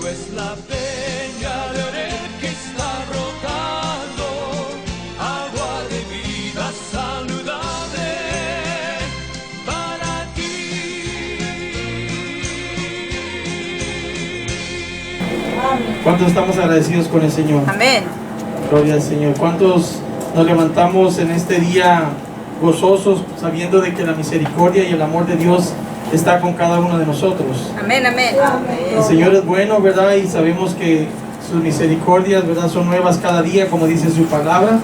es la peña de Oreb que está brotando agua de vida saludable para ti. ¿Cuántos estamos agradecidos con el Señor? Amén. Gloria al Señor. ¿Cuántos nos levantamos en este día gozosos, sabiendo de que la misericordia y el amor de Dios está con cada uno de nosotros? Amén, amén. El Señor es bueno, ¿verdad? Y sabemos que sus misericordias, ¿verdad?, son nuevas cada día, como dice su palabra.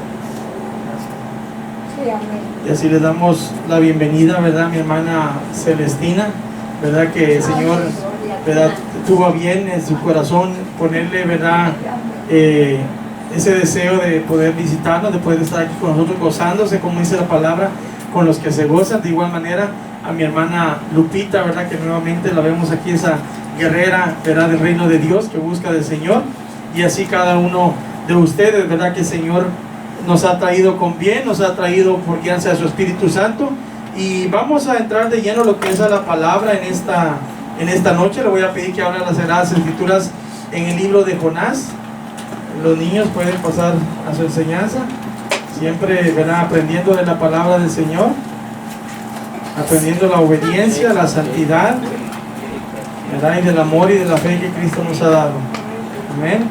Y así le damos la bienvenida, ¿verdad?, a mi hermana Celestina, ¿verdad?, que el Señor, ¿verdad?, tuvo a bien en su corazón ponerle, ¿verdad?, ese deseo de poder visitarnos, de poder estar aquí con nosotros gozándose, como dice la palabra, con los que se gozan. De igual manera a mi hermana Lupita, ¿verdad?, que nuevamente la vemos aquí, esa guerrera, ¿verdad?, del reino de Dios que busca del Señor. Y así cada uno de ustedes, ¿verdad?, que el Señor nos ha traído con bien, nos ha traído por guianza de su Espíritu Santo. Y vamos a entrar de lleno lo que es a la palabra en esta noche. Le voy a pedir que abra las Sagradas Escrituras en el libro de Jonás. Los niños pueden pasar a su enseñanza, siempre, ¿verdad?, aprendiendo de la palabra del Señor, aprendiendo la obediencia, la santidad, ¿verdad?, y del amor y de la fe que Cristo nos ha dado. Amén.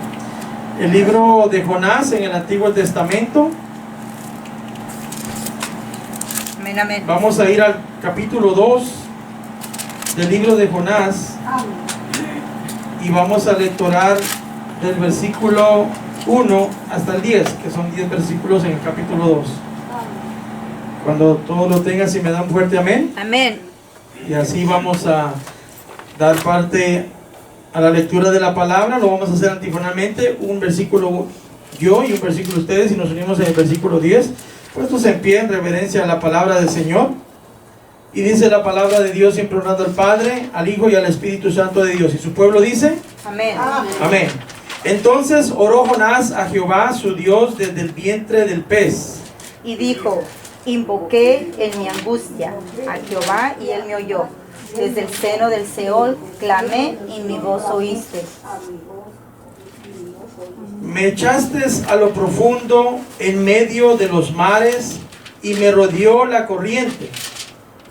El libro de Jonás en el Antiguo Testamento. Amén, amén. Vamos a ir al capítulo 2 del libro de Jonás y vamos a lectorar del versículo 1 hasta el 10, que son 10 versículos en el capítulo 2. Cuando todos lo tengan, si me dan fuerte amén. Amén. Y así vamos a dar parte a la lectura de la palabra. Lo vamos a hacer antifonalmente, un versículo yo y un versículo ustedes, y nos unimos en el versículo 10, puestos en pie en reverencia a la palabra del Señor. Y dice la palabra de Dios, siempre honrando al Padre, al Hijo y al Espíritu Santo de Dios. Y su pueblo dice: Amén. amén. Entonces oró Jonás a Jehová su Dios desde el vientre del pez. Y dijo: invoqué en mi angustia a Jehová y él me oyó. Desde el seno del Seol clamé y mi voz oíste. Me echaste a lo profundo en medio de los mares y me rodeó la corriente.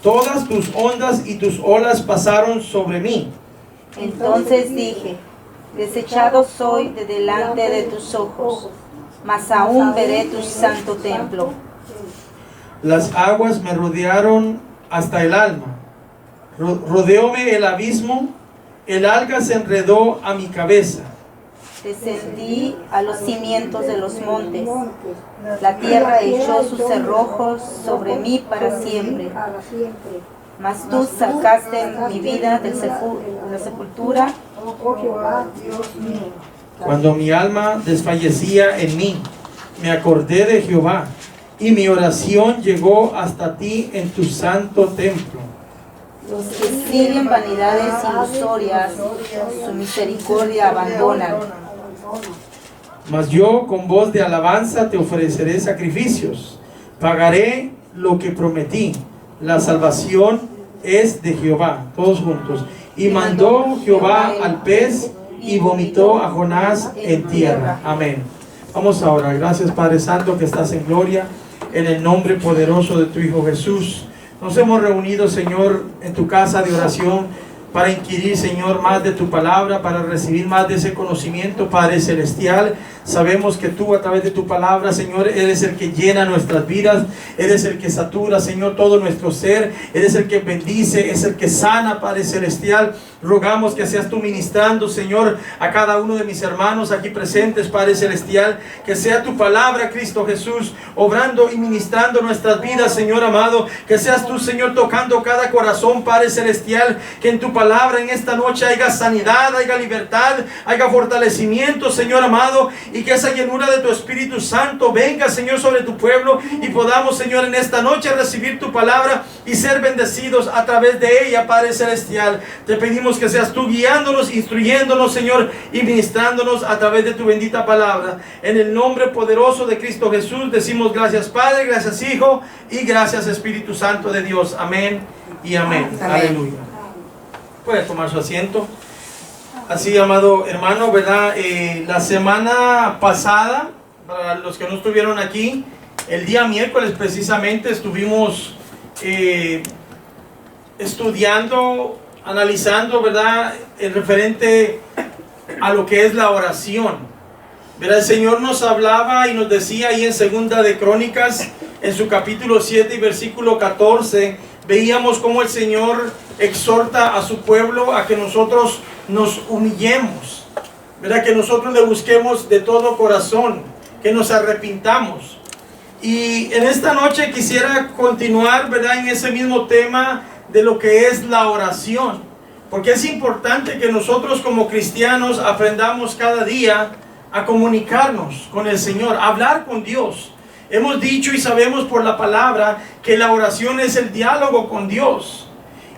Todas tus ondas y tus olas pasaron sobre mí. Entonces dije: desechado soy de delante de tus ojos, mas aún veré tu santo templo. Las aguas me rodearon hasta el alma. Rodeóme el abismo, el alga se enredó a mi cabeza. Descendí a los cimientos de los montes. La tierra echó sus cerrojos sobre mí para siempre. Mas tú sacaste mi vida de la sepultura. Cuando mi alma desfallecía en mí, me acordé de Jehová, y mi oración llegó hasta ti en tu santo templo. Los que siguen vanidades ilusorias, su misericordia abandonan. Mas yo con voz de alabanza te ofreceré sacrificios. Pagaré lo que prometí. La salvación es de Jehová. Todos juntos. Y mandó Jehová al pez y vomitó a Jonás en tierra. Amén. Vamos a orar. Gracias, Padre Santo, que estás en gloria, en el nombre poderoso de tu Hijo Jesús. Nos hemos reunido, Señor, en tu casa de oración para inquirir, Señor, más de tu palabra, para recibir más de ese conocimiento, Padre Celestial. Sabemos que tú, a través de tu palabra, Señor, eres el que llena nuestras vidas, eres el que satura, Señor, todo nuestro ser, eres el que bendice, es el que sana, Padre Celestial. Rogamos que seas tú ministrando, Señor, a cada uno de mis hermanos aquí presentes, Padre Celestial, que sea tu palabra, Cristo Jesús, obrando y ministrando nuestras vidas, Señor amado, que seas tú, Señor, tocando cada corazón, Padre Celestial, que en tu palabra en esta noche haya sanidad, haya libertad, haya fortalecimiento, Señor amado, y que esa llenura de tu Espíritu Santo venga, Señor, sobre tu pueblo, y podamos, Señor, en esta noche recibir tu palabra y ser bendecidos a través de ella, Padre Celestial. Te pedimos que seas tú guiándonos, instruyéndonos, Señor, y ministrándonos a través de tu bendita palabra. En el nombre poderoso de Cristo Jesús decimos gracias, Padre, gracias, Hijo, y gracias, Espíritu Santo de Dios. Amén y amén. Amén. Aleluya. Puede tomar su asiento. Así, amado hermano, ¿verdad? La semana pasada, para los que no estuvieron aquí, el día miércoles precisamente estuvimos estudiando, analizando, ¿verdad? El referente a lo que es la oración. ¿Verdad? El Señor nos hablaba y nos decía ahí en Segunda de Crónicas, en su capítulo 7 y versículo 14, veíamos cómo el Señor exhorta a su pueblo a que nosotros nos humillemos, ¿verdad? Que nosotros le busquemos de todo corazón, que nos arrepintamos. Y en esta noche quisiera continuar, ¿verdad?, en ese mismo tema de lo que es la oración, porque es importante que nosotros como cristianos aprendamos cada día a comunicarnos con el Señor, a hablar con Dios. Hemos dicho y sabemos por la palabra que la oración es el diálogo con Dios,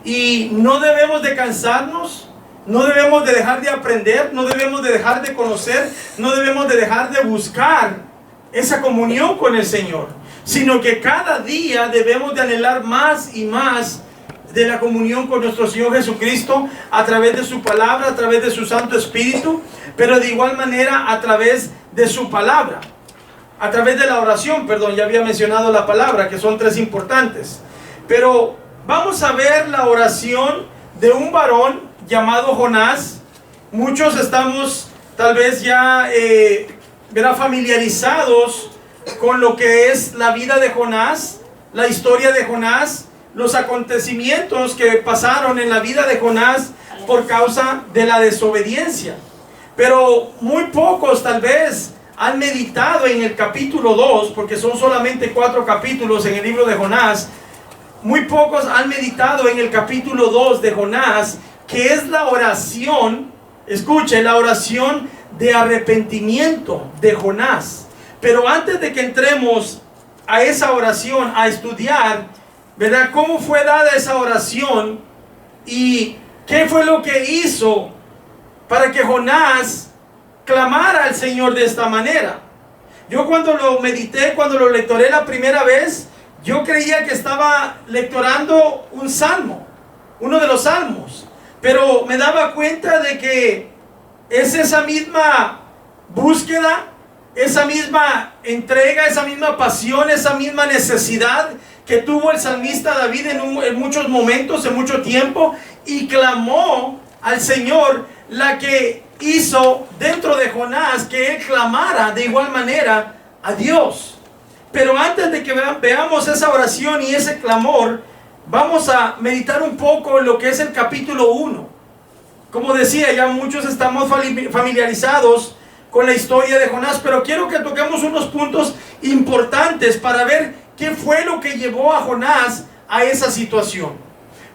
y no debemos de cansarnos, no debemos de dejar de aprender, no debemos de dejar de conocer, no debemos de dejar de buscar esa comunión con el Señor, sino que cada día debemos de anhelar más y más de la comunión con nuestro Señor Jesucristo a través de su palabra, a través de su Santo Espíritu, pero de igual manera a través de su palabra, a través de la oración. Perdón, ya había mencionado la palabra, que son tres importantes, pero vamos a ver la oración de un varón llamado Jonás. Muchos estamos tal vez ya familiarizados con lo que es la vida de Jonás, la historia de Jonás, los acontecimientos que pasaron en la vida de Jonás por causa de la desobediencia. Pero muy pocos tal vez han meditado en el capítulo 2, porque son solamente 4 capítulos en el libro de Jonás. Muy pocos han meditado en el capítulo 2 de Jonás, que es la oración, escuche, la oración de arrepentimiento de Jonás. Pero antes de que entremos a esa oración, a estudiar, ¿verdad?, cómo fue dada esa oración y qué fue lo que hizo para que Jonás clamara al Señor de esta manera. Yo cuando lo medité, cuando lo lectoré la primera vez, yo creía que estaba lectorando un salmo, uno de los salmos, pero me daba cuenta de que es esa misma búsqueda, esa misma entrega, esa misma pasión, esa misma necesidad que tuvo el salmista David en muchos momentos, en mucho tiempo, y clamó al Señor, la que hizo dentro de Jonás que él clamara de igual manera a Dios. Pero antes de que veamos esa oración y ese clamor, vamos a meditar un poco en lo que es el capítulo 1. Como decía, ya muchos estamos familiarizados con la historia de Jonás, pero quiero que toquemos unos puntos importantes para ver qué fue lo que llevó a Jonás a esa situación.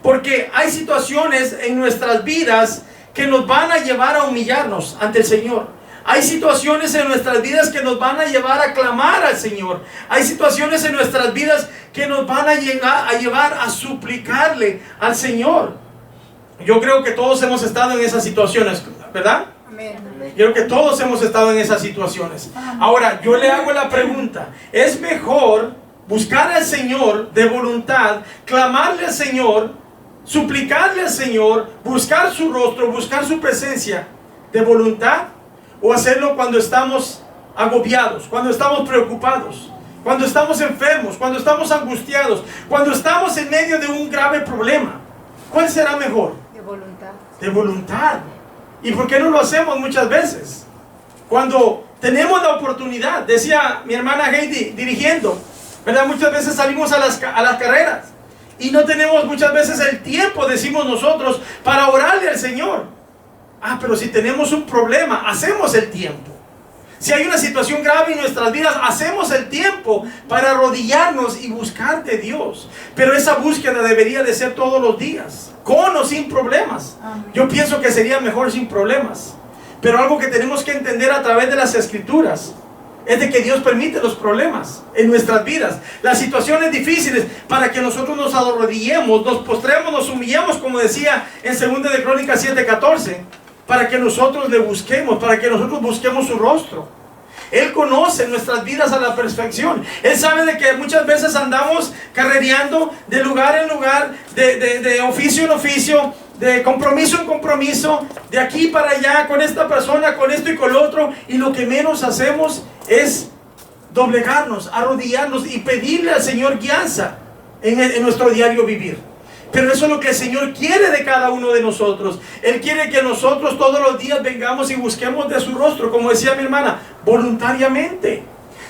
Porque hay situaciones en nuestras vidas que nos van a llevar a humillarnos ante el Señor. Hay situaciones en nuestras vidas que nos van a llevar a clamar al Señor. Hay situaciones en nuestras vidas que nos van a llevar a suplicarle al Señor. Yo creo que todos hemos estado en esas situaciones, ¿verdad? Amén. Yo creo que todos hemos estado en esas situaciones. Ahora, yo le hago la pregunta: ¿es mejor buscar al Señor de voluntad, clamarle al Señor, suplicarle al Señor, buscar su rostro, buscar su presencia de voluntad, o hacerlo cuando estamos agobiados, cuando estamos preocupados, cuando estamos enfermos, cuando estamos angustiados, cuando estamos en medio de un grave problema? ¿Cuál será mejor? De voluntad. De voluntad. ¿Y por qué no lo hacemos muchas veces? Cuando tenemos la oportunidad, decía mi hermana Heidi dirigiendo, ¿verdad? Muchas veces salimos a las carreras y no tenemos muchas veces el tiempo, decimos nosotros, para orarle al Señor. Pero si tenemos un problema, hacemos el tiempo. Si hay una situación grave en nuestras vidas, hacemos el tiempo para arrodillarnos y buscar de Dios. Pero esa búsqueda debería de ser todos los días, con o sin problemas. Yo pienso que sería mejor sin problemas. Pero algo que tenemos que entender a través de las Escrituras es de que Dios permite los problemas en nuestras vidas, las situaciones difíciles, para que nosotros nos arrodillemos, nos postremos, nos humillemos, como decía en 2 de Crónicas 7:14, para que nosotros le busquemos, para que nosotros busquemos su rostro. Él conoce nuestras vidas a la perfección. Él sabe de que muchas veces andamos carrereando de lugar en lugar, de oficio en oficio, de compromiso en compromiso, de aquí para allá, con esta persona, con esto y con lo otro, y lo que menos hacemos es doblegarnos, arrodillarnos y pedirle al Señor guianza en nuestro diario vivir. Pero eso es lo que el Señor quiere de cada uno de nosotros. Él quiere que nosotros todos los días vengamos y busquemos de su rostro, como decía mi hermana, voluntariamente,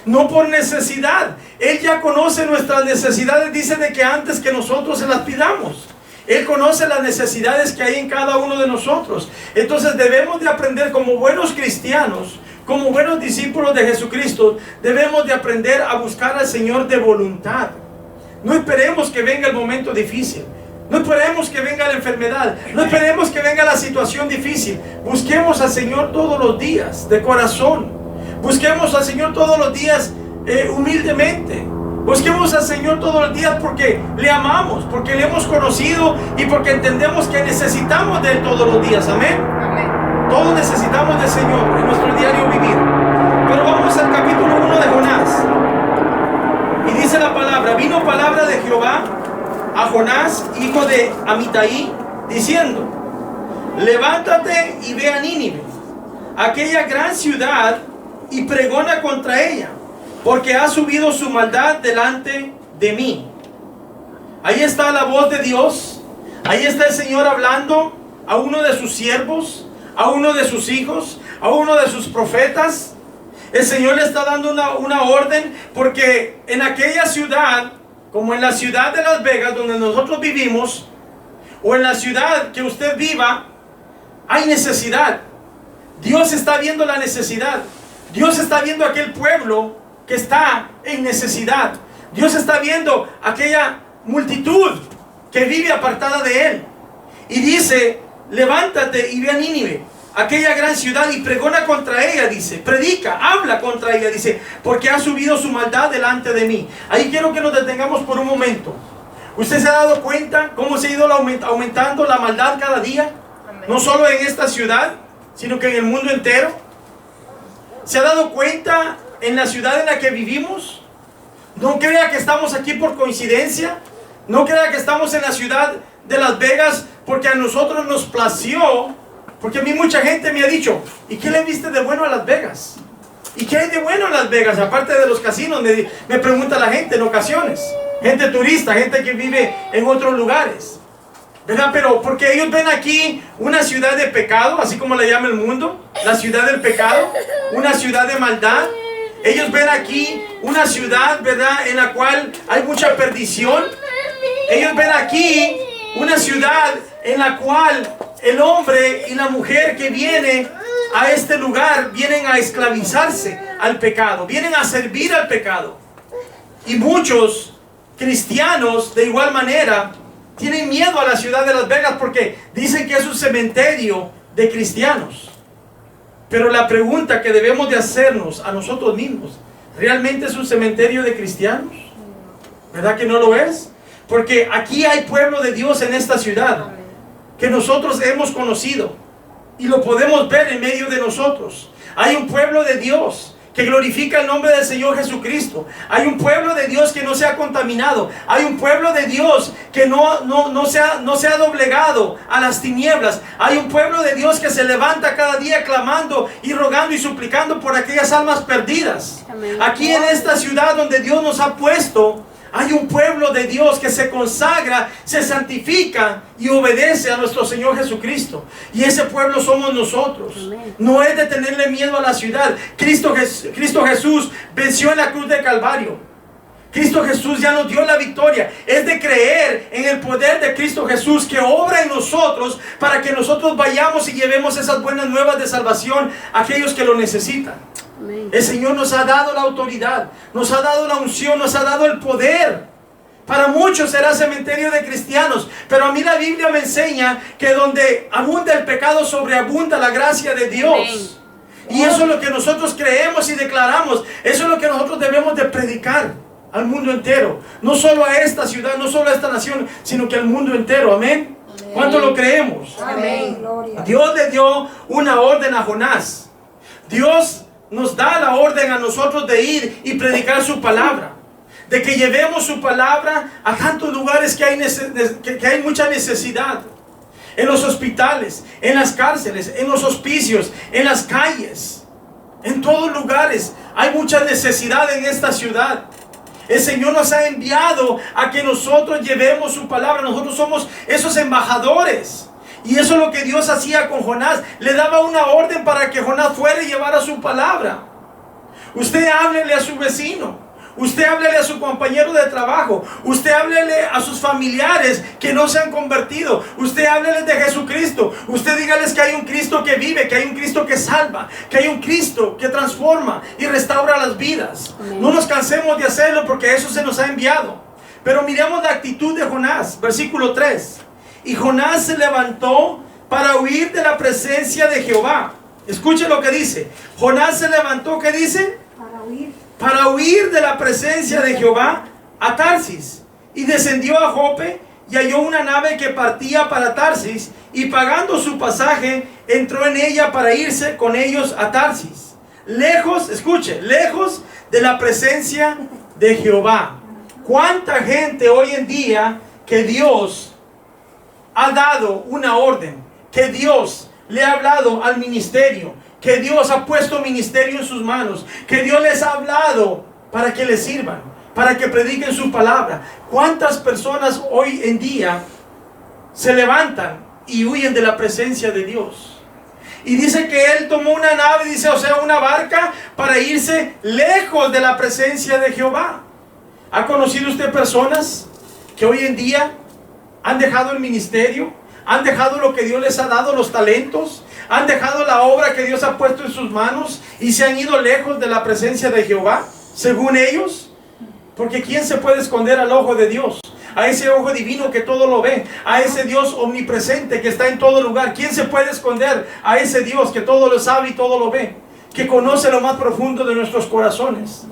no por necesidad. Él ya conoce nuestras necesidades, dice de que antes que nosotros se las pidamos. Él conoce las necesidades que hay en cada uno de nosotros. Entonces debemos de aprender como buenos cristianos, como buenos discípulos de Jesucristo, debemos de aprender a buscar al Señor de voluntad. No esperemos que venga el momento difícil. No esperemos que venga la enfermedad. No esperemos que venga la situación difícil. Busquemos al Señor todos los días, de corazón. Busquemos al Señor todos los días humildemente. Busquemos al Señor todos los días porque le amamos, porque le hemos conocido y porque entendemos que necesitamos de Él todos los días. Amén. Amén. Todos necesitamos del Señor en nuestro diario vivir. Pero vamos al capítulo 1 de Jonás. Y dice la palabra: vino palabra de Jehová a Jonás, hijo de Amitai, diciendo: levántate y ve a Nínive, aquella gran ciudad, y pregona contra ella, porque ha subido su maldad delante de mí. Ahí está la voz de Dios. Ahí está el Señor hablando a uno de sus siervos, a uno de sus hijos, a uno de sus profetas. El Señor le está dando una orden, porque en aquella ciudad, como en la ciudad de Las Vegas, donde nosotros vivimos, o en la ciudad que usted viva, hay necesidad. Dios está viendo la necesidad. Dios está viendo aquel pueblo que está en necesidad. Dios está viendo aquella multitud que vive apartada de Él. Y dice: levántate y ve a Nínive, aquella gran ciudad, y pregona contra ella. Dice, predica, habla contra ella. Dice, porque ha subido su maldad delante de mí. Ahí quiero que nos detengamos por un momento. ¿Usted se ha dado cuenta cómo se ha ido aumentando la maldad cada día? Amén. No solo en esta ciudad, sino que en el mundo entero. ¿Se ha dado cuenta en la ciudad en la que vivimos? No crea que estamos aquí por coincidencia. No crea que estamos en la ciudad de Las Vegas porque a nosotros nos plació. Porque a mí mucha gente me ha dicho: ¿y qué le viste de bueno a Las Vegas? ¿Y qué hay de bueno en Las Vegas? Aparte de los casinos, me pregunta la gente en ocasiones. Gente turista, gente que vive en otros lugares, ¿verdad? Pero porque ellos ven aquí una ciudad de pecado, así como le llama el mundo, la ciudad del pecado, una ciudad de maldad. Ellos ven aquí una ciudad, ¿verdad?, en la cual hay mucha perdición. Ellos ven aquí una ciudad en la cual el hombre y la mujer que viene a este lugar vienen a esclavizarse al pecado, vienen a servir al pecado. Y muchos cristianos de igual manera tienen miedo a la ciudad de Las Vegas porque dicen que es un cementerio de cristianos. Pero la pregunta que debemos de hacernos a nosotros mismos: ¿realmente es un cementerio de cristianos? ¿Verdad que no lo es? Porque aquí hay pueblo de Dios en esta ciudad que nosotros hemos conocido y lo podemos ver en medio de nosotros. Hay un pueblo de Dios que glorifica el nombre del Señor Jesucristo. Hay un pueblo de Dios que no se ha contaminado. Hay un pueblo de Dios que no se ha doblegado a las tinieblas. Hay un pueblo de Dios que se levanta cada día clamando y rogando y suplicando por aquellas almas perdidas. Amén. Aquí en esta ciudad donde Dios nos ha puesto, hay un pueblo de Dios que se consagra, se santifica y obedece a nuestro Señor Jesucristo. Y ese pueblo somos nosotros. Amén. No es de tenerle miedo a la ciudad. Cristo Jesús venció en la cruz de Calvario. Cristo Jesús ya nos dio la victoria. Es de creer en el poder de Cristo Jesús que obra en nosotros para que nosotros vayamos y llevemos esas buenas nuevas de salvación a aquellos que lo necesitan. Amén. El Señor nos ha dado la autoridad, nos ha dado la unción, nos ha dado el poder. Para muchos será cementerio de cristianos, pero a mí la Biblia me enseña que donde abunda el pecado, sobreabunda la gracia de Dios. Y eso es lo que nosotros creemos y declaramos. Eso es lo que nosotros debemos de predicar al mundo entero. No solo a esta ciudad, no solo a esta nación, sino que al mundo entero. Amén. ¿Cuánto lo creemos? Amén. Dios le dio una orden a Jonás. Dios nos da la orden a nosotros de ir y predicar su palabra, de que llevemos su palabra a tantos lugares que hay mucha necesidad. en los hospitales, en las cárceles, en los hospicios, en las calles, en todos lugares. Hay mucha necesidad en esta ciudad. El Señor nos ha enviado a que nosotros llevemos su palabra. Nosotros somos esos embajadores. Y eso es lo que Dios hacía con Jonás. Le daba una orden para que Jonás fuera y llevara su palabra. Usted háblele a su vecino. Usted háblele a su compañero de trabajo. Usted háblele a sus familiares que no se han convertido. Usted háblele de Jesucristo. Usted dígales que hay un Cristo que vive, que hay un Cristo que salva, que hay un Cristo que transforma y restaura las vidas. Amén. No nos cansemos de hacerlo porque eso se nos ha enviado. Pero miremos la actitud de Jonás, versículo 3. Y Jonás se levantó para huir de la presencia de Jehová. Escuche lo que dice. Jonás se levantó, ¿qué dice? Para huir de la presencia de Jehová a Tarsis, y descendió a Jope y halló una nave que partía para Tarsis, y pagando su pasaje entró en ella para irse con ellos a Tarsis, lejos, escuche, lejos de la presencia de Jehová. ¿Cuánta gente hoy en día que Dios ha dado una orden, que Dios le ha hablado al ministerio, que Dios ha puesto ministerio en sus manos, que Dios les ha hablado para que les sirvan, para que prediquen su palabra? ¿Cuántas personas hoy en día se levantan y huyen de la presencia de Dios? Y dice que él tomó una nave, dice, o sea, una barca, para irse lejos de la presencia de Jehová. ¿Ha conocido usted personas que hoy en día han dejado el ministerio, han dejado lo que Dios les ha dado, los talentos, han dejado la obra que Dios ha puesto en sus manos y se han ido lejos de la presencia de Jehová, según ellos? Porque ¿quién se puede esconder al ojo de Dios? A ese ojo divino que todo lo ve, a ese Dios omnipresente que está en todo lugar. ¿Quién se puede esconder a ese Dios que todo lo sabe y todo lo ve, que conoce lo más profundo de nuestros corazones?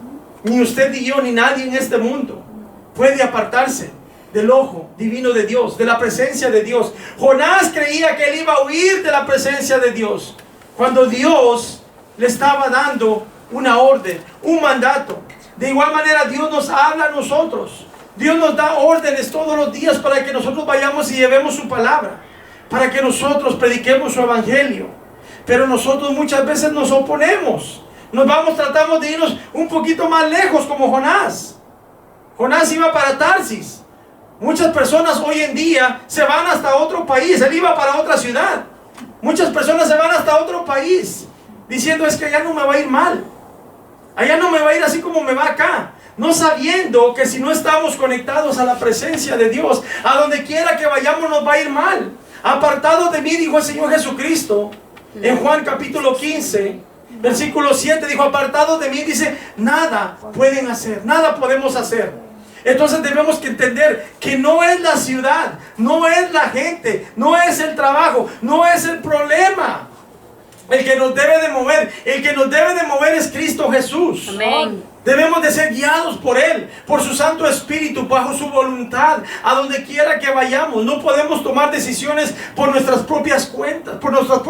Ni usted ni yo ni nadie en este mundo puede apartarse del ojo divino de Dios, de la presencia de Dios. Jonás creía que él iba a huir de la presencia de Dios, cuando Dios le estaba dando una orden, un mandato. De igual manera Dios nos habla a nosotros. Dios nos da órdenes todos los días para que nosotros vayamos y llevemos su palabra, para que nosotros prediquemos su evangelio. Pero nosotros muchas veces nos oponemos. Tratamos de irnos un poquito más lejos, como Jonás. Jonás iba para Tarsis. Muchas personas hoy en día se van hasta otro país. Él iba para otra ciudad. Muchas personas se van hasta otro país diciendo, es que allá no me va a ir mal, allá no me va a ir así como me va acá, no sabiendo que si no estamos conectados a la presencia de Dios, a donde quiera que vayamos nos va a ir mal. Apartado de mí, dijo el Señor Jesucristo en Juan capítulo 15 versículo 7, dijo, apartado de mí, dice, nada pueden hacer, nada podemos hacer. Entonces debemos que entender que no es la ciudad, no es la gente, no es el trabajo, no es el problema el que nos debe de mover. El que nos debe de mover es Cristo Jesús. Amén. Debemos de ser guiados por Él, por su Santo Espíritu, bajo su voluntad, a donde quiera que vayamos. No podemos tomar decisiones por nuestras propias cuentas, por nuestra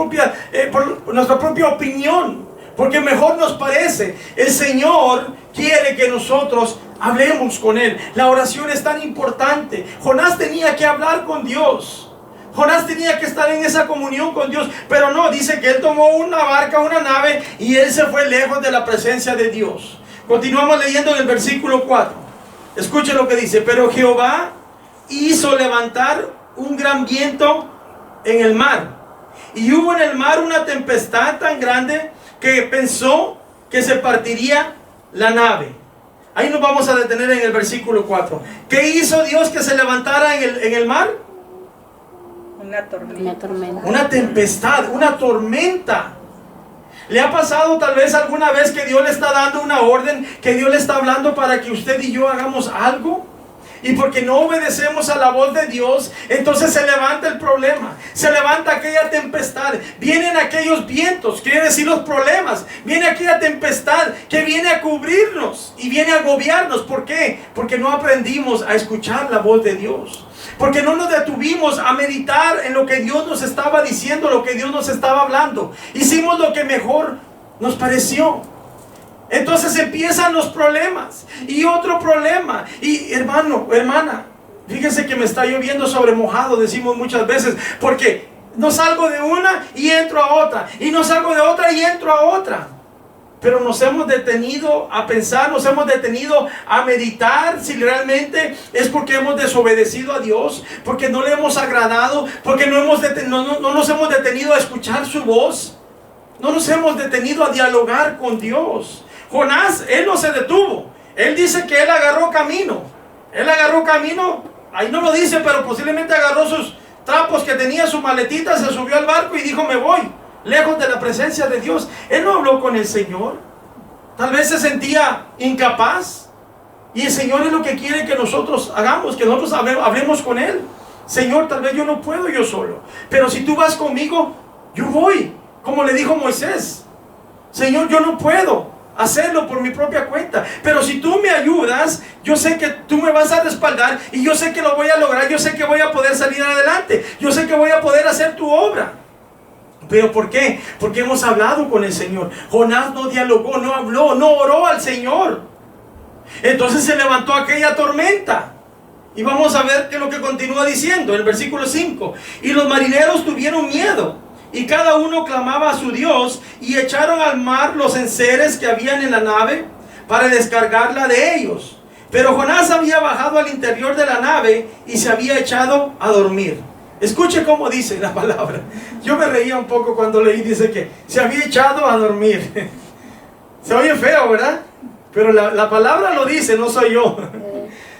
propia opinión, porque mejor nos parece. El Señor quiere que nosotros hablemos con Él. La oración es tan importante. Jonás tenía que hablar con Dios. Jonás tenía que estar en esa comunión con Dios. Pero no, dice que él tomó una barca, una nave, y él se fue lejos de la presencia de Dios. Continuamos leyendo en el versículo 4. Escuche lo que dice. Pero Jehová hizo levantar un gran viento en el mar, y hubo en el mar una tempestad tan grande que pensó que se partiría la nave. Ahí nos vamos a detener en el versículo 4. ¿Qué hizo Dios que se levantara en el mar? Una tormenta. Una tempestad, una tormenta. ¿Le ha pasado tal vez alguna vez que Dios le está dando una orden, que Dios le está hablando para que usted y yo hagamos algo? Y porque no obedecemos a la voz de Dios, entonces se levanta el problema, se levanta aquella tempestad, vienen aquellos vientos, quiere decir los problemas, viene aquella tempestad que viene a cubrirnos y viene a agobiarnos. ¿Por qué? Porque no aprendimos a escuchar la voz de Dios, porque no nos detuvimos a meditar en lo que Dios nos estaba diciendo, lo que Dios nos estaba hablando. Hicimos lo que mejor nos pareció. Entonces empiezan los problemas y otro problema. Y hermano, hermana, Fíjese que me está lloviendo sobre mojado, decimos muchas veces, porque no salgo de una y entro a otra, y no salgo de otra y entro a otra. Pero nos hemos detenido a pensar, nos hemos detenido a meditar si realmente es porque hemos desobedecido a Dios, porque no le hemos agradado, porque no nos hemos detenido a escuchar su voz, no nos hemos detenido a dialogar con Dios. Jonás, él no se detuvo, él dice que él agarró camino, ahí no lo dice, pero posiblemente agarró sus trapos que tenía, su maletita, se subió al barco y dijo: me voy, lejos de la presencia de Dios. Él no habló con el Señor. Tal vez se sentía incapaz. Y el Señor es lo que quiere que nosotros hagamos, que nosotros hablemos con Él. Señor, tal vez yo no puedo yo solo, pero si tú vas conmigo, yo voy. Como le dijo Moisés: Señor, yo no puedo hacerlo por mi propia cuenta, pero si tú me ayudas, yo sé que tú me vas a respaldar y yo sé que lo voy a lograr, yo sé que voy a poder salir adelante, yo sé que voy a poder hacer tu obra. ¿Pero por qué? Porque hemos hablado con el Señor. Jonás no dialogó, no habló, no oró al Señor. Entonces se levantó aquella tormenta. Y vamos a ver qué es lo que continúa diciendo el versículo 5. Y los marineros tuvieron miedo, y cada uno clamaba a su Dios, y echaron al mar los enseres que habían en la nave para descargarla de ellos. Pero Jonás había bajado al interior de la nave y se había echado a dormir. Escuche cómo dice la palabra. Yo me reía un poco cuando leí, dice que se había echado a dormir. Se oye feo, ¿verdad? Pero la palabra lo dice, no soy yo.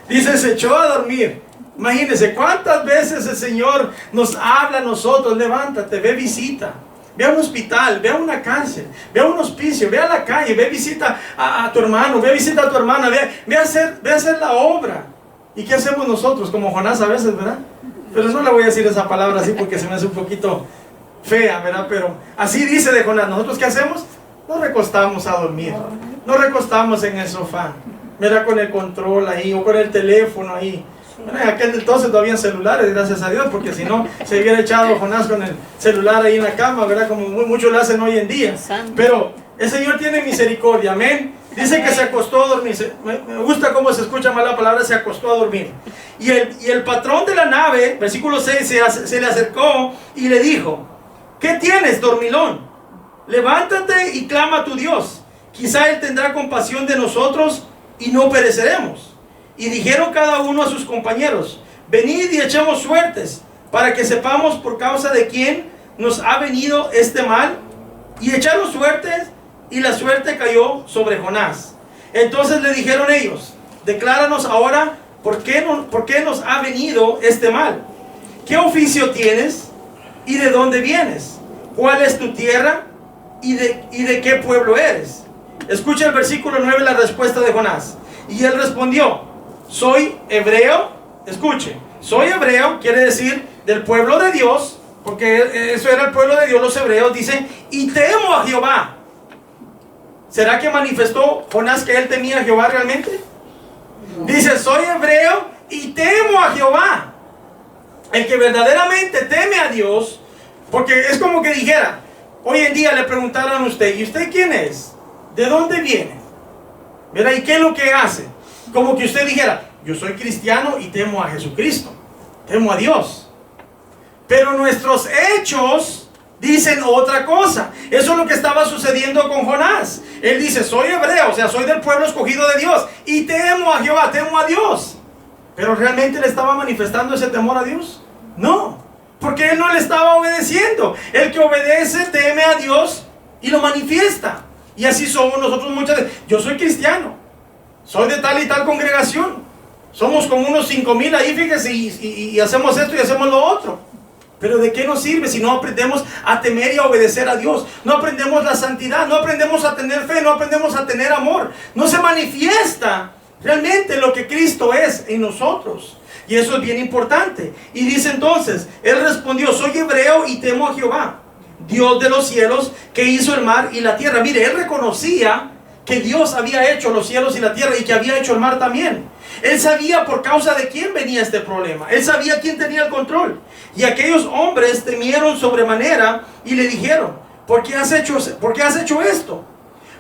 Dice, se echó a dormir. Imagínense cuántas veces el Señor nos habla a nosotros: levántate, ve visita, ve a un hospital, ve a una cárcel, ve a un hospicio, ve a la calle, ve visita a tu hermano, ve visita a tu hermana, ve a hacer la obra. ¿Y qué hacemos nosotros? Como Jonás a veces, ¿verdad? Pero no le voy a decir esa palabra así porque se me hace un poquito fea, ¿verdad? Pero así dice de Jonás. ¿Nosotros qué hacemos? Nos recostamos a dormir, nos recostamos en el sofá, ¿verdad? Con el control ahí, o con el teléfono ahí. Bueno, en aquel entonces no habían celulares, gracias a Dios, porque si no se hubiera echado Jonás con el celular ahí en la cama, ¿verdad? Como muchos lo hacen hoy en día. Pero el Señor tiene misericordia, amén. Dice que se acostó a dormir. Me gusta cómo se escucha mal la palabra, se acostó a dormir. Y el patrón de la nave, versículo 6, se le acercó y le dijo: ¿qué tienes, dormilón? Levántate y clama a tu Dios. Quizá Él tendrá compasión de nosotros y no pereceremos. Y dijeron cada uno a sus compañeros: venid y echemos suertes, para que sepamos por causa de quién nos ha venido este mal. Y echaron suertes, y la suerte cayó sobre Jonás. Entonces le dijeron ellos: decláranos ahora por qué nos ha venido este mal. ¿Qué oficio tienes? ¿Y de dónde vienes? ¿Cuál es tu tierra? ¿Y de qué pueblo eres? Escucha el versículo 9, la respuesta de Jonás. Y él respondió: soy hebreo. Escuche, soy hebreo, quiere decir del pueblo de Dios, porque eso era el pueblo de Dios, los hebreos. Dicen: y temo a Jehová. ¿Será que manifestó Jonás que él temía a Jehová realmente? Dice: soy hebreo y temo a Jehová. El que verdaderamente teme a Dios, porque es como que dijera, hoy en día le preguntaran a usted: ¿y usted quién es? ¿De dónde viene? ¿Verdad? ¿Y qué es lo que hace? Como que usted dijera: yo soy cristiano y temo a Jesucristo, temo a Dios. Pero nuestros hechos dicen otra cosa. Eso es lo que estaba sucediendo con Jonás. Él dice: soy hebreo, o sea, soy del pueblo escogido de Dios, y temo a Jehová, temo a Dios. ¿Pero realmente le estaba manifestando ese temor a Dios? No, porque él no le estaba obedeciendo. El que obedece teme a Dios y lo manifiesta. Y así somos nosotros muchas veces. Yo soy cristiano, soy de tal y tal congregación, somos como unos 5,000 ahí, fíjese, y hacemos esto y hacemos lo otro. Pero ¿de qué nos sirve si no aprendemos a temer y a obedecer a Dios? No aprendemos la santidad, no aprendemos a tener fe, no aprendemos a tener amor. No se manifiesta realmente lo que Cristo es en nosotros. Y eso es bien importante. Y dice entonces, él respondió: soy hebreo y temo a Jehová, Dios de los cielos, que hizo el mar y la tierra. Mire, él reconocía que Dios había hecho los cielos y la tierra, y que había hecho el mar también. Él sabía por causa de quién venía este problema. Él sabía quién tenía el control. Y aquellos hombres temieron sobremanera y le dijeron: ¿por qué has hecho esto?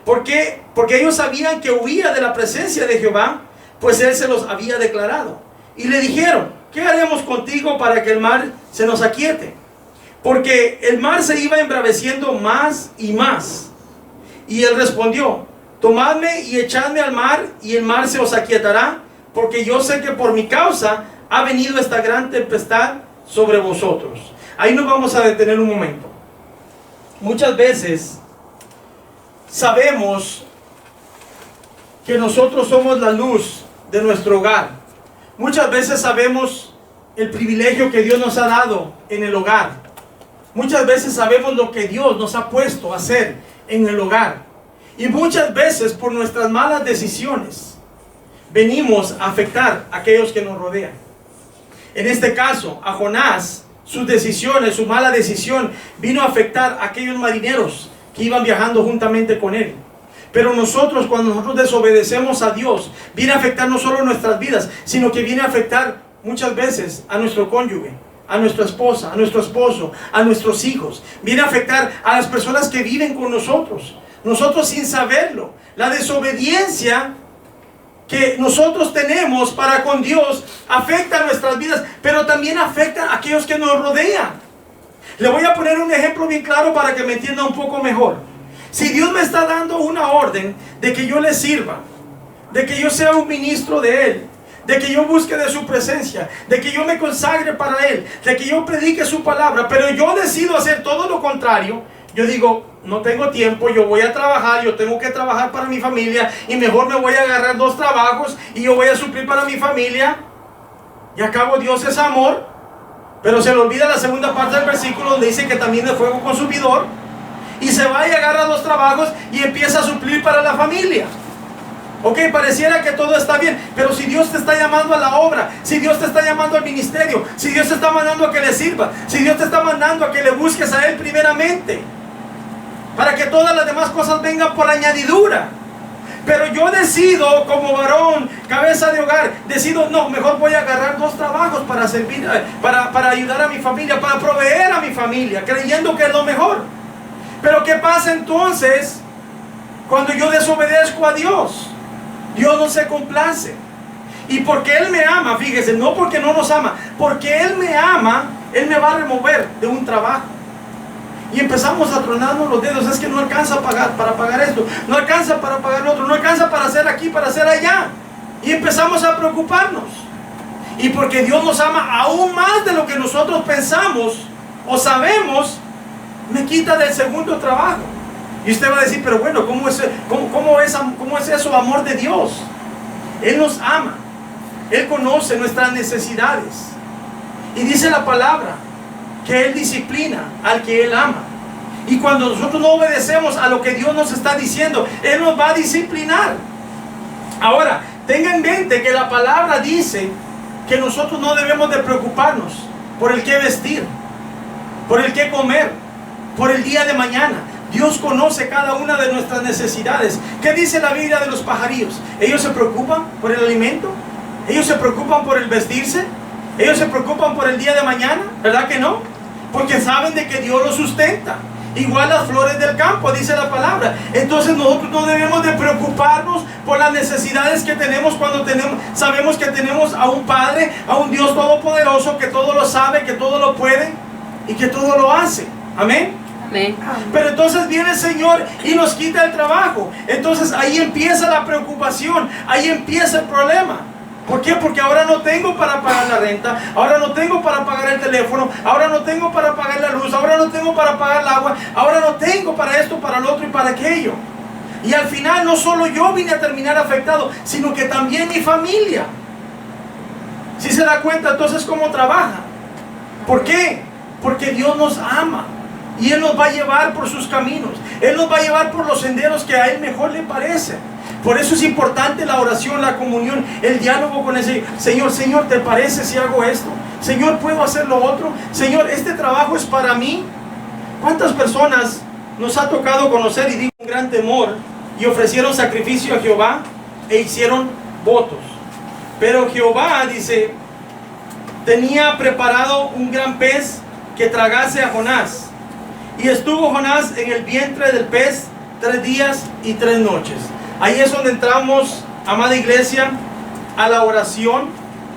Porque ellos sabían que huía de la presencia de Jehová, pues él se los había declarado. Y le dijeron: ¿qué haremos contigo para que el mar se nos aquiete? Porque el mar se iba embraveciendo más y más. Y él respondió: tomadme y echadme al mar, y el mar se os aquietará, porque yo sé que por mi causa ha venido esta gran tempestad sobre vosotros. Ahí nos vamos a detener un momento. Muchas veces sabemos que nosotros somos la luz de nuestro hogar. Muchas veces sabemos el privilegio que Dios nos ha dado en el hogar. Muchas veces sabemos lo que Dios nos ha puesto a hacer en el hogar. Y muchas veces por nuestras malas decisiones venimos a afectar a aquellos que nos rodean. En este caso, a Jonás, sus decisiones, su mala decisión vino a afectar a aquellos marineros que iban viajando juntamente con él. Pero nosotros, cuando nosotros desobedecemos a Dios, viene a afectar no solo nuestras vidas, sino que viene a afectar muchas veces a nuestro cónyuge, a nuestra esposa, a nuestro esposo, a nuestros hijos. Viene a afectar a las personas que viven con nosotros. Nosotros sin saberlo. La desobediencia que nosotros tenemos para con Dios afecta a nuestras vidas, pero también afecta a aquellos que nos rodean. Le voy a poner un ejemplo bien claro para que me entienda un poco mejor. Si Dios me está dando una orden de que yo le sirva, de que yo sea un ministro de Él, de que yo busque de su presencia, de que yo me consagre para Él, de que yo predique su palabra, pero yo decido hacer todo lo contrario, yo digo: no tengo tiempo, yo voy a trabajar, yo tengo que trabajar para mi familia, y mejor me voy a agarrar 2 trabajos y yo voy a suplir para mi familia. Y acabo, Dios es amor, pero se le olvida la segunda parte del versículo donde dice que también es fuego consumidor. Y se va y agarra 2 trabajos y empieza a suplir para la familia. Ok, pareciera que todo está bien, pero si Dios te está llamando a la obra, si Dios te está llamando al ministerio, si Dios te está mandando a que le sirva, si Dios te está mandando a que le busques a Él primeramente, para que todas las demás cosas vengan por añadidura. Pero yo decido, como varón, cabeza de hogar, decido: no, mejor voy a agarrar 2 trabajos para servir, para ayudar a mi familia, para proveer a mi familia, creyendo que es lo mejor. Pero ¿qué pasa entonces cuando yo desobedezco a Dios? Dios no se complace. Y porque Él me ama, fíjese, no porque no nos ama, porque Él me ama, Él me va a remover de un trabajo. Y empezamos a tronarnos los dedos: es que no alcanza para pagar esto, no alcanza para pagar lo otro, no alcanza para hacer aquí, para hacer allá. Y empezamos a preocuparnos. Y porque Dios nos ama aún más de lo que nosotros pensamos o sabemos, me quita del segundo trabajo. Y usted va a decir: pero bueno, ¿cómo es eso amor de Dios? Él nos ama, Él conoce nuestras necesidades, y dice la palabra que Él disciplina al que Él ama. Y cuando nosotros no obedecemos a lo que Dios nos está diciendo, Él nos va a disciplinar. Ahora, tenga en mente que la palabra dice que nosotros no debemos de preocuparnos por el que vestir, por el que comer, por el día de mañana. Dios conoce cada una de nuestras necesidades. ¿Qué dice la Biblia de los pajarillos? Ellos se preocupan por el alimento, ellos se preocupan por el vestirse, ellos se preocupan por el día de mañana, ¿verdad que no? Porque saben de que Dios los sustenta. Igual las flores del campo, dice la palabra. Entonces nosotros no debemos de preocuparnos por las necesidades que tenemos cuando sabemos que tenemos a un Padre, a un Dios todopoderoso, que todo lo sabe, que todo lo puede y que todo lo hace. Amén. Amén. Pero entonces viene el Señor y nos quita el trabajo. Entonces ahí empieza la preocupación, ahí empieza el problema. ¿Por qué? Porque ahora no tengo para pagar la renta, ahora no tengo para pagar el teléfono, ahora no tengo para pagar la luz, ahora no tengo para pagar el agua, ahora no tengo para esto, para lo otro y para aquello. Y al final no solo yo vine a terminar afectado, sino que también mi familia. ¿Sí se da cuenta entonces cómo trabaja? ¿Por qué? Porque Dios nos ama. Y Él nos va a llevar por sus caminos. Él nos va a llevar por los senderos que a Él mejor le parece. Por eso es importante la oración, la comunión, el diálogo con el Señor. Señor, ¿te parece si hago esto? Señor, ¿puedo hacer lo otro? Señor, ¿este trabajo es para mí? ¿Cuántas personas nos ha tocado conocer y con gran temor y ofrecieron sacrificio a Jehová e hicieron votos? Pero Jehová, dice, tenía preparado un gran pez que tragase a Jonás. Y estuvo Jonás en el vientre del pez 3 días y 3 noches. Ahí es donde entramos, amada iglesia, a la oración,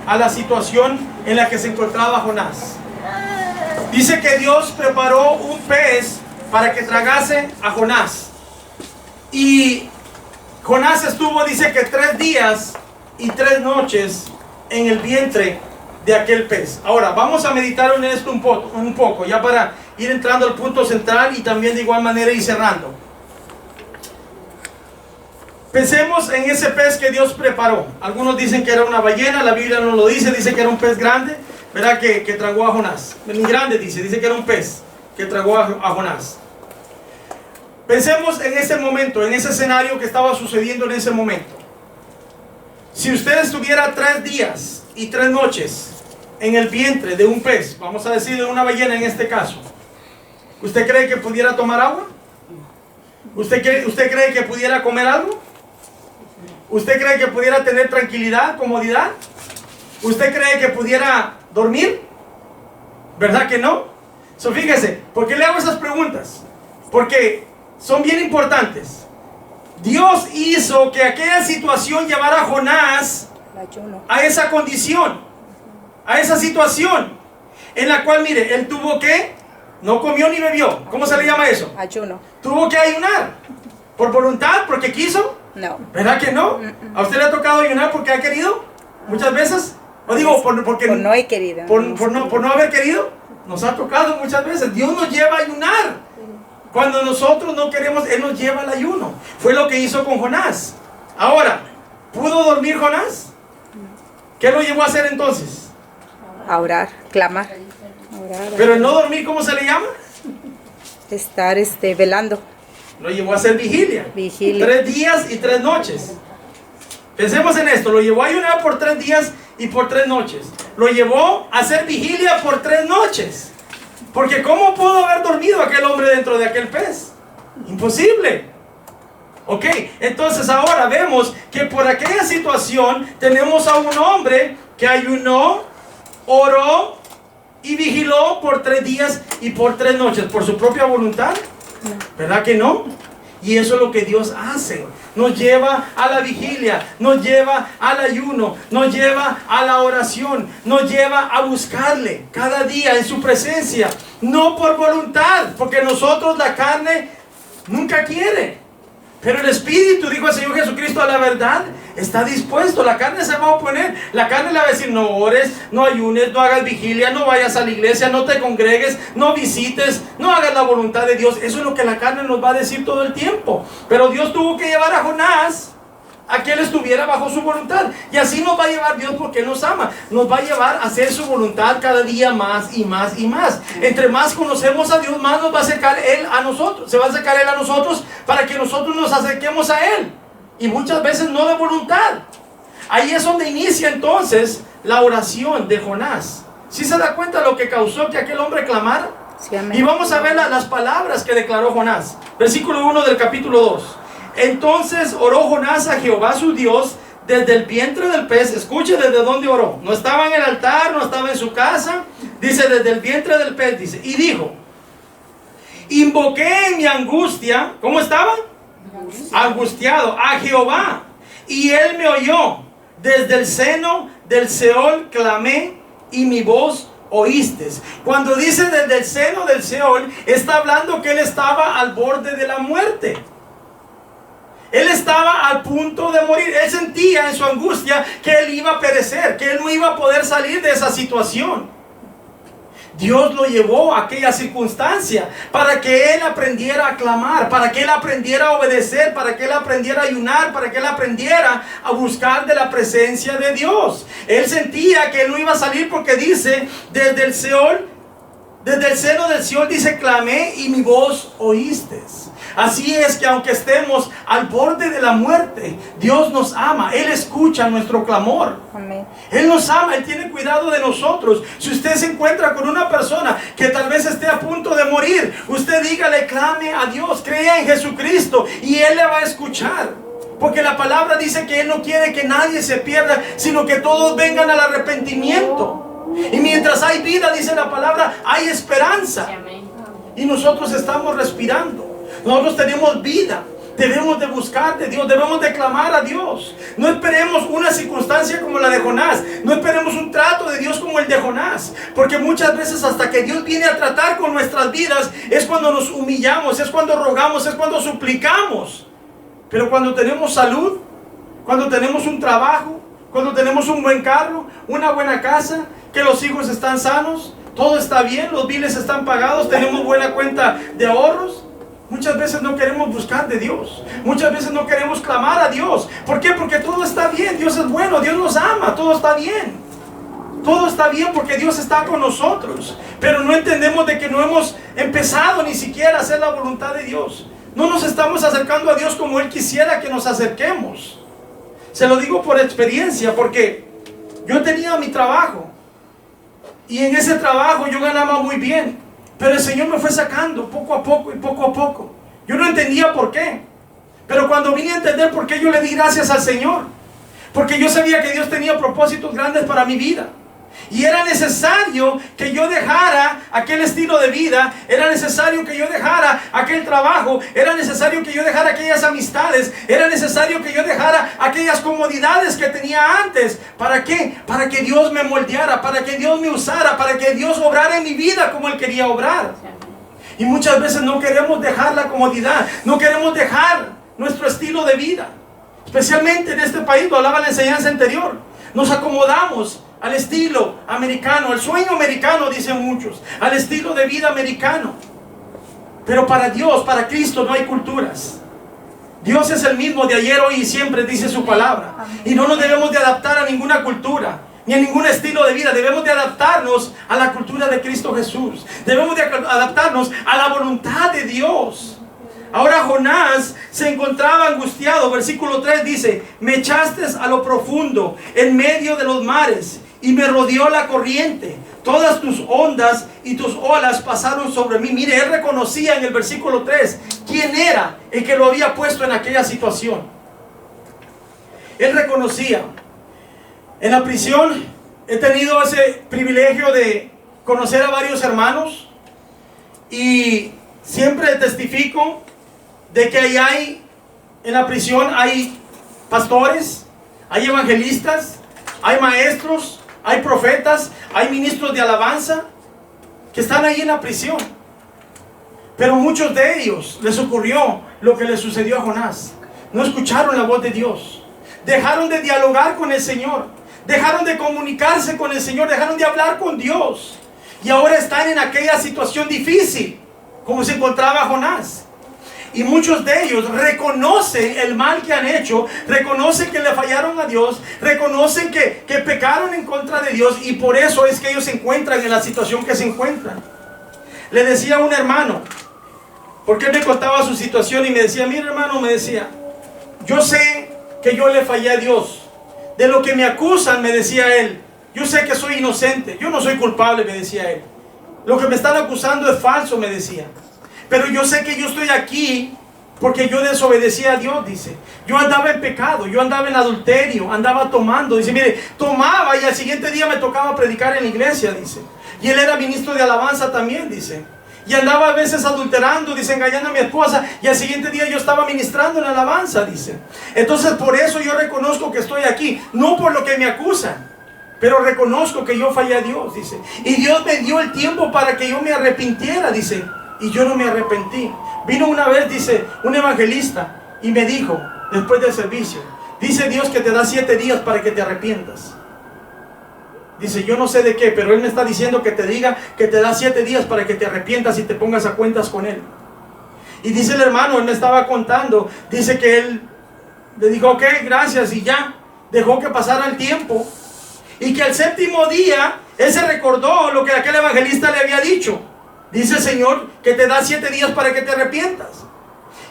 a la situación en la que se encontraba Jonás. Dice que Dios preparó un pez para que tragase a Jonás. Y Jonás estuvo, dice que 3 días y 3 noches en el vientre de aquel pez. Ahora, vamos a meditar en esto un poco, ya para ir entrando al punto central y también de igual manera ir cerrando. Pensemos en ese pez que Dios preparó. Algunos dicen que era una ballena, la Biblia no lo dice, dice que era un pez grande, ¿verdad? Que tragó a Jonás. Ni grande dice que era un pez que tragó a Jonás. Pensemos en ese momento, en ese escenario que estaba sucediendo en ese momento. Si usted estuviera 3 días y 3 noches en el vientre de un pez, vamos a decir de una ballena en este caso, ¿usted cree que pudiera tomar agua? ¿Usted cree que pudiera comer algo? ¿Usted cree que pudiera tener tranquilidad, comodidad? ¿Usted cree que pudiera dormir? ¿Verdad que no? Fíjese, ¿por qué le hago esas preguntas? Porque son bien importantes. Dios hizo que aquella situación llevara a Jonás a esa condición, a esa situación, en la cual, mire, él tuvo que, no comió ni bebió. ¿Cómo se le llama eso? Ayuno. Tuvo que ayunar. ¿Por voluntad? ¿Porque quiso? No. ¿Verdad que no? ¿A usted le ha tocado ayunar porque ha querido? Muchas veces. O digo, porque Por no he querido. por no haber querido. Nos ha tocado muchas veces. Dios nos lleva a ayunar. Cuando nosotros no queremos, Él nos lleva al ayuno. Fue lo que hizo con Jonás. Ahora, ¿pudo dormir Jonás? ¿Qué lo llevó a hacer entonces? A orar, clamar. Orar. Pero el no dormir, ¿cómo se le llama? Estar velando. Lo llevó a hacer vigilia. Vigilia. 3 días y 3 noches. Pensemos en esto. Lo llevó a ayunar por 3 días y por 3 noches. Lo llevó a hacer vigilia por 3 noches. Porque ¿cómo pudo haber dormido aquel hombre dentro de aquel pez? Imposible. Ok, entonces ahora vemos que por aquella situación tenemos a un hombre que ayunó, oró y vigiló por 3 días y por 3 noches. ¿Por su propia voluntad? ¿Verdad que no? Y eso es lo que Dios hace. Nos lleva a la vigilia, nos lleva al ayuno, nos lleva a la oración, nos lleva a buscarle cada día en su presencia. No por voluntad, porque nosotros la carne nunca quiere. Pero el Espíritu, dijo el Señor Jesucristo, a la verdad está dispuesto. La carne se va a oponer. La carne le va a decir: no ores, no ayunes, no hagas vigilia, no vayas a la iglesia, no te congregues, no visites, no hagas la voluntad de Dios. Eso es lo que la carne nos va a decir todo el tiempo. Pero Dios tuvo que llevar a Jonás a que él estuviera bajo su voluntad. Y así nos va a llevar Dios, porque Él nos ama. Nos va a llevar a hacer su voluntad cada día más y más y más. Entre más conocemos a Dios, más nos va a acercar Él a nosotros. Se va a acercar Él a nosotros para que nosotros nos acerquemos a Él. Y muchas veces no de voluntad. Ahí es donde inicia entonces la oración de Jonás. ¿Sí se da cuenta lo que causó que aquel hombre clamara? Sí, amén. Y vamos a ver las palabras que declaró Jonás. Versículo 1 del capítulo 2. Entonces oró Jonás a Jehová su Dios desde el vientre del pez. Escuche desde dónde oró. No estaba en el altar, no estaba en su casa. Dice desde el vientre del pez, dice. Y dijo: invoqué en mi angustia. ¿Cómo estaba? Angustiado a Jehová, y Él me oyó. Desde el seno del Seol clamé, y mi voz oíste. Cuando dice desde el seno del Seol, está hablando que él estaba al borde de la muerte. Él estaba al punto de morir. Él sentía en su angustia que él iba a perecer, que él no iba a poder salir de esa situación. Dios lo llevó a aquella circunstancia para que él aprendiera a clamar, para que él aprendiera a obedecer, para que él aprendiera a ayunar, para que él aprendiera a buscar de la presencia de Dios. Él sentía que él no iba a salir, porque dice desde el Seol, desde el seno del Seol, dice: clamé y mi voz oíste. Así es que aunque estemos al borde de la muerte, Dios nos ama. Él escucha nuestro clamor. Amén. Él nos ama, Él tiene cuidado de nosotros. Si usted se encuentra con una persona que tal vez esté a punto de morir, usted dígale, clame a Dios, crea en Jesucristo, y Él le va a escuchar. Porque la palabra dice que Él no quiere que nadie se pierda, sino que todos vengan al arrepentimiento. Y mientras hay vida, dice la palabra, hay esperanza. Y nosotros estamos respirando. Nosotros tenemos vida. Debemos de buscar de Dios, debemos de clamar a Dios. No esperemos una circunstancia como la de Jonás. No esperemos un trato de Dios como el de Jonás. Porque muchas veces hasta que Dios viene a tratar con nuestras vidas es cuando nos humillamos, es cuando rogamos, es cuando suplicamos. Pero cuando tenemos salud, cuando tenemos un trabajo, cuando tenemos un buen carro, una buena casa, que los hijos están sanos, todo está bien, los biles están pagados, tenemos buena cuenta de ahorros, muchas veces no queremos buscar de Dios. Muchas veces no queremos clamar a Dios. ¿Por qué? Porque todo está bien, Dios es bueno, Dios nos ama, todo está bien. Todo está bien porque Dios está con nosotros. Pero no entendemos de que no hemos empezado ni siquiera a hacer la voluntad de Dios. No nos estamos acercando a Dios como Él quisiera que nos acerquemos. Se lo digo por experiencia, porque yo tenía mi trabajo. Y en ese trabajo yo ganaba muy bien. Pero el Señor me fue sacando poco a poco y poco a poco. Yo no entendía por qué. Pero cuando vine a entender por qué, yo le di gracias al Señor. Porque yo sabía que Dios tenía propósitos grandes para mi vida. Y era necesario que yo dejara aquel estilo de vida. Era necesario que yo dejara aquel trabajo. Era necesario que yo dejara aquellas amistades. Era necesario que yo dejara aquellas comodidades que tenía antes. ¿Para qué? Para que Dios me moldeara, para que Dios me usara, para que Dios obrara en mi vida como Él quería obrar. Y muchas veces no queremos dejar la comodidad. No queremos dejar nuestro estilo de vida. Especialmente en este país, lo hablaba en la enseñanza anterior. Nos acomodamos al estilo americano, al sueño americano, dicen muchos, al estilo de vida americano. Pero para Dios, para Cristo, no hay culturas. Dios es el mismo de ayer, hoy y siempre, dice su palabra. Y no nos debemos de adaptar a ninguna cultura, ni a ningún estilo de vida. Debemos de adaptarnos a la cultura de Cristo Jesús. Debemos de adaptarnos a la voluntad de Dios. Ahora Jonás se encontraba angustiado. Versículo 3 dice: me echaste a lo profundo, en medio de los mares, y me rodeó la corriente. Todas tus ondas y tus olas pasaron sobre mí. Mire, él reconocía en el versículo 3 quién era el que lo había puesto en aquella situación. Él reconocía. En la prisión he tenido ese privilegio de conocer a varios hermanos, y siempre testifico de que ahí hay, en la prisión hay pastores, hay evangelistas, hay maestros, hay profetas, hay ministros de alabanza que están ahí en la prisión. Pero muchos de ellos les ocurrió lo que les sucedió a Jonás. No escucharon la voz de Dios. Dejaron de dialogar con el Señor. Dejaron de comunicarse con el Señor. Dejaron de hablar con Dios. Y ahora están en aquella situación difícil como se encontraba Jonás. Y muchos de ellos reconocen el mal que han hecho, reconocen que le fallaron a Dios, reconocen que pecaron en contra de Dios, y por eso es que ellos se encuentran en la situación que se encuentran. Le decía a un hermano, porque él me contaba su situación y me decía: mira hermano, me decía, yo sé que yo le fallé a Dios. De lo que me acusan, me decía él, yo sé que soy inocente, yo no soy culpable, me decía él. Lo que me están acusando es falso, me decía. Pero yo sé que yo estoy aquí porque yo desobedecí a Dios, dice. Yo andaba en pecado, yo andaba en adulterio, andaba tomando. Dice, mire, tomaba y al siguiente día me tocaba predicar en la iglesia, dice. Y él era ministro de alabanza también, dice. Y andaba a veces adulterando, dice, engañando a mi esposa. Y al siguiente día yo estaba ministrando en la alabanza, dice. Entonces por eso yo reconozco que estoy aquí. No por lo que me acusan, pero reconozco que yo fallé a Dios, dice. Y Dios me dio el tiempo para que yo me arrepintiera, dice. Y yo no me arrepentí. Vino una vez, dice, un evangelista y me dijo, después del servicio, dice Dios que te da 7 días para que te arrepientas. Dice, yo no sé de qué, pero Él me está diciendo que te diga que te da 7 días para que te arrepientas y te pongas a cuentas con Él. Y dice el hermano, él me estaba contando, dice que él le dijo, ok, gracias, y ya, dejó que pasara el tiempo. Y que al 7º día, él se recordó lo que aquel evangelista le había dicho. Dice el Señor que te da 7 días para que te arrepientas.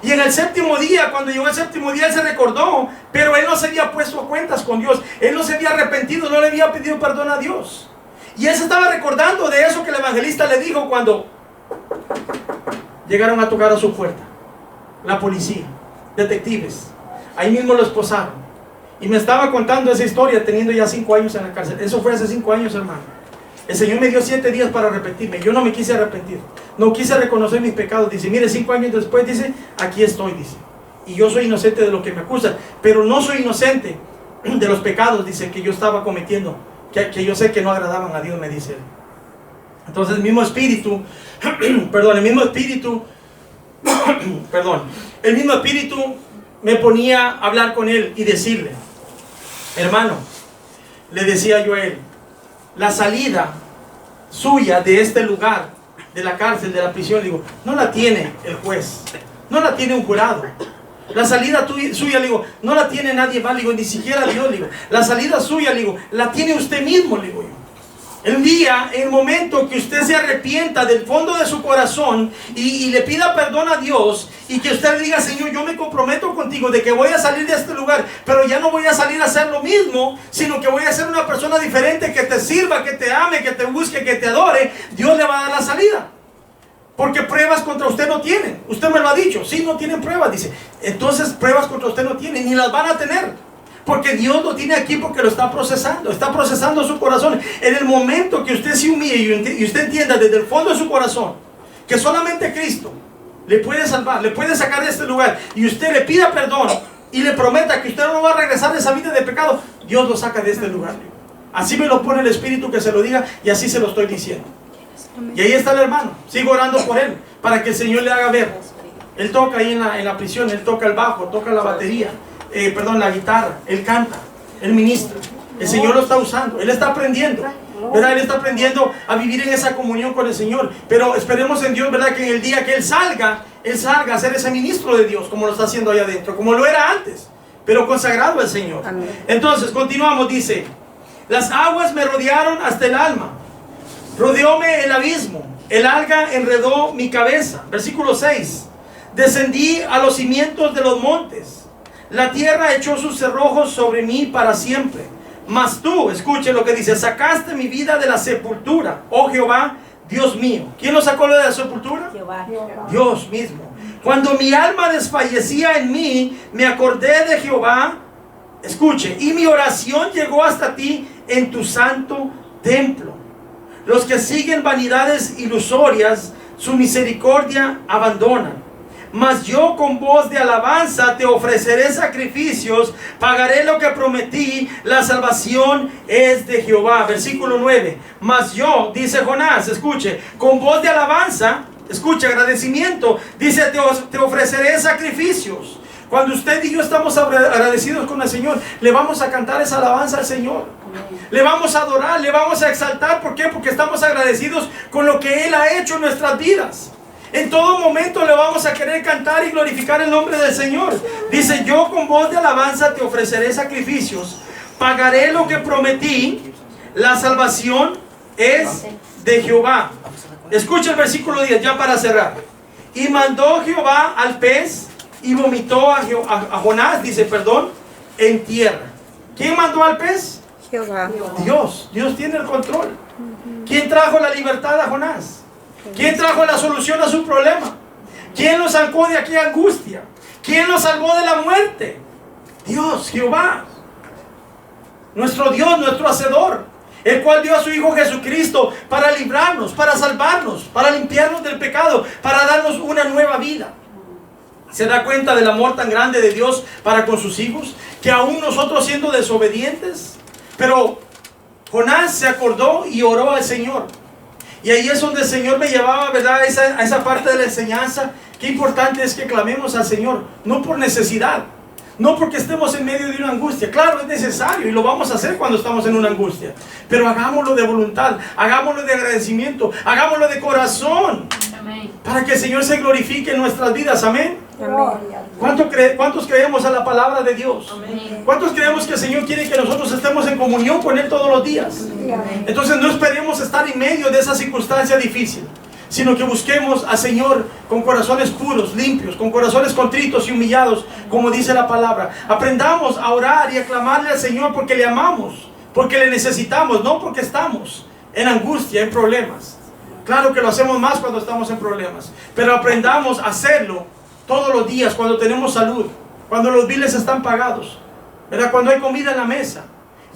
Y en el 7º día, cuando llegó el 7º día, él se recordó, pero él no se había puesto a cuentas con Dios. Él no se había arrepentido, no le había pedido perdón a Dios. Y él se estaba recordando de eso que el evangelista le dijo cuando llegaron a tocar a su puerta. La policía, detectives, ahí mismo lo esposaron. Y me estaba contando esa historia teniendo ya 5 años en la cárcel. Eso fue hace 5 años, hermano. El Señor me dio 7 días para arrepentirme. Yo no me quise arrepentir. No quise reconocer mis pecados. Dice, mire, 5 años después, dice, aquí estoy, dice. y yo soy inocente de lo que me acusan, pero no soy inocente de los pecados, dice, que yo estaba cometiendo, que yo sé que no agradaban a Dios, me dice él. Entonces el mismo espíritu, el mismo espíritu me ponía a hablar con él y decirle, hermano, le decía yo a él, la salida suya de este lugar, de la cárcel, de la prisión, digo, no la tiene el juez, no la tiene un jurado. La salida suya, le digo, no la tiene nadie más, le digo, ni siquiera Dios, le digo. La salida suya, le digo, la tiene usted mismo, le digo yo. El día, en el momento que usted se arrepienta del fondo de su corazón y le pida perdón a Dios, y que usted le diga, Señor, yo me comprometo contigo de que voy a salir de este lugar, pero ya no voy a salir a hacer lo mismo, sino que voy a ser una persona diferente, que te sirva, que te ame, que te busque, que te adore, Dios le va a dar la salida. Porque pruebas contra usted no tienen. Usted me lo ha dicho. Sí, no tienen pruebas, dice. Entonces pruebas contra usted no tienen, ni las van a tener. Porque Dios lo tiene aquí porque lo está procesando su corazón. En el momento que usted se humille y usted entienda desde el fondo de su corazón que solamente Cristo le puede salvar, le puede sacar de este lugar, y usted le pida perdón y le prometa que usted no va a regresar de esa vida de pecado, Dios lo saca de este lugar. Así me lo pone el Espíritu que se lo diga, y así se lo estoy diciendo. Y ahí está el hermano, sigo orando por él, para que el Señor le haga ver. Él toca ahí en la prisión, él toca el bajo, toca la batería, la guitarra, él canta, él ministra. El Señor lo está usando, él está aprendiendo, ¿verdad? Él está aprendiendo a vivir en esa comunión con el Señor. Pero esperemos en Dios, ¿verdad? Que en el día que él salga a ser ese ministro de Dios, como lo está haciendo allá adentro, como lo era antes, pero consagrado al Señor. Amén. Entonces, continuamos, dice, las aguas me rodearon hasta el alma. Rodeóme el abismo, el alga enredó mi cabeza. Versículo 6. Descendí a los cimientos de los montes. La tierra echó sus cerrojos sobre mí para siempre. Mas tú, escuche lo que dice, sacaste mi vida de la sepultura, oh Jehová, Dios mío. ¿Quién lo sacó de la sepultura? Jehová. Dios mismo. Cuando mi alma desfallecía en mí, me acordé de Jehová. Escuche, y mi oración llegó hasta ti en tu santo templo. Los que siguen vanidades ilusorias, su misericordia abandonan. Mas yo con voz de alabanza te ofreceré sacrificios, pagaré lo que prometí, la salvación es de Jehová. Versículo 9. Mas yo, dice Jonás, escuche, con voz de alabanza, escuche, agradecimiento, dice, te ofreceré sacrificios. Cuando usted y yo estamos agradecidos con el Señor, le vamos a cantar esa alabanza al Señor. Le vamos a adorar, le vamos a exaltar. ¿Por qué? Porque estamos agradecidos con lo que Él ha hecho en nuestras vidas. En todo momento le vamos a querer cantar y glorificar el nombre del Señor. Dice, yo con voz de alabanza te ofreceré sacrificios, pagaré lo que prometí, la salvación es de Jehová. Escucha el versículo 10, ya para cerrar. Y mandó Jehová al pez y vomitó a Jonás, dice, en tierra. ¿Quién mandó al pez? Jehová. Dios tiene el control. ¿Quién trajo la libertad a Jonás? ¿Quién trajo la solución a su problema? ¿Quién lo sacó de aquella angustia? ¿Quién lo salvó de la muerte? Dios, Jehová. Nuestro Dios, nuestro Hacedor, el cual dio a su Hijo Jesucristo para librarnos, para salvarnos, para limpiarnos del pecado, para darnos una nueva vida. ¿Se da cuenta del amor tan grande de Dios para con sus hijos? Que aún nosotros siendo desobedientes, pero Jonás se acordó y oró al Señor. Y ahí es donde el Señor me llevaba, ¿verdad? A esa parte de la enseñanza. Qué importante es que clamemos al Señor, no por necesidad, no porque estemos en medio de una angustia. Claro, es necesario y lo vamos a hacer cuando estamos en una angustia, pero hagámoslo de voluntad, hagámoslo de agradecimiento, hagámoslo de corazón. Amén. Para que el Señor se glorifique en nuestras vidas. Amén. ¿Cuántos creemos a la palabra de Dios? Amén. ¿Cuántos creemos que el Señor quiere que nosotros estemos en comunión con Él todos los días? Amén. Entonces no esperemos estar en medio de esa circunstancia difícil, sino que busquemos al Señor con corazones puros, limpios, con corazones contritos y humillados, como dice la palabra. Aprendamos a orar y a clamarle al Señor porque le amamos, porque le necesitamos, no porque estamos en angustia, en problemas. Claro que lo hacemos más cuando estamos en problemas, pero aprendamos a hacerlo todos los días, cuando tenemos salud, cuando los biles están pagados, ¿verdad? Cuando hay comida en la mesa.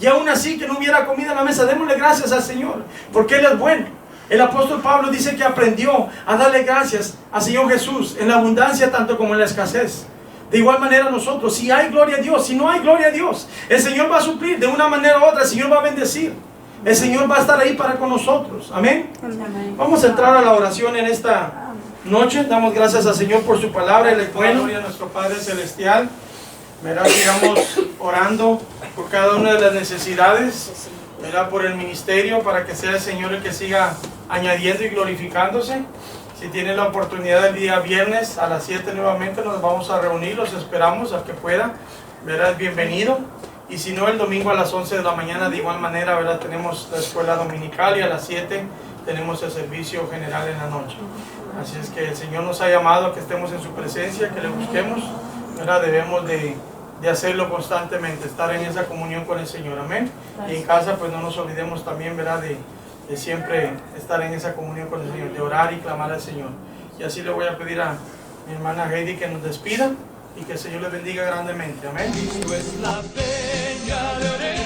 Y aún así que no hubiera comida en la mesa, démosle gracias al Señor, porque Él es bueno. El apóstol Pablo dice que aprendió a darle gracias al Señor Jesús en la abundancia tanto como en la escasez. De igual manera nosotros, si hay gloria a Dios, si no hay gloria a Dios, el Señor va a suplir de una manera u otra, el Señor va a bendecir. El Señor va a estar ahí para con nosotros. Amén. Vamos a entrar a la oración en esta noche. Damos gracias al Señor por su palabra. Él es bueno. Gloria a nuestro Padre Celestial. Verá, sigamos orando por cada una de las necesidades. Verá, por el ministerio, para que sea el Señor el que siga añadiendo y glorificándose. Si tiene la oportunidad el día viernes a las 7 nuevamente nos vamos a reunir. Los esperamos al que pueda. Verá, es bienvenido. Y si no, el domingo a las 11 de la mañana de igual manera, ¿verdad? Tenemos la escuela dominical y a las 7 tenemos el servicio general en la noche. Así es que el Señor nos ha llamado a que estemos en su presencia, que le busquemos, ¿verdad? Debemos de hacerlo constantemente, estar en esa comunión con el Señor. Amén. Y en casa pues no nos olvidemos también, ¿verdad? De siempre estar en esa comunión con el Señor, de orar y clamar al Señor. Y así le voy a pedir a mi hermana Heidi que nos despida y que el Señor le bendiga grandemente. Amén. Cristo es la peña de Oreb.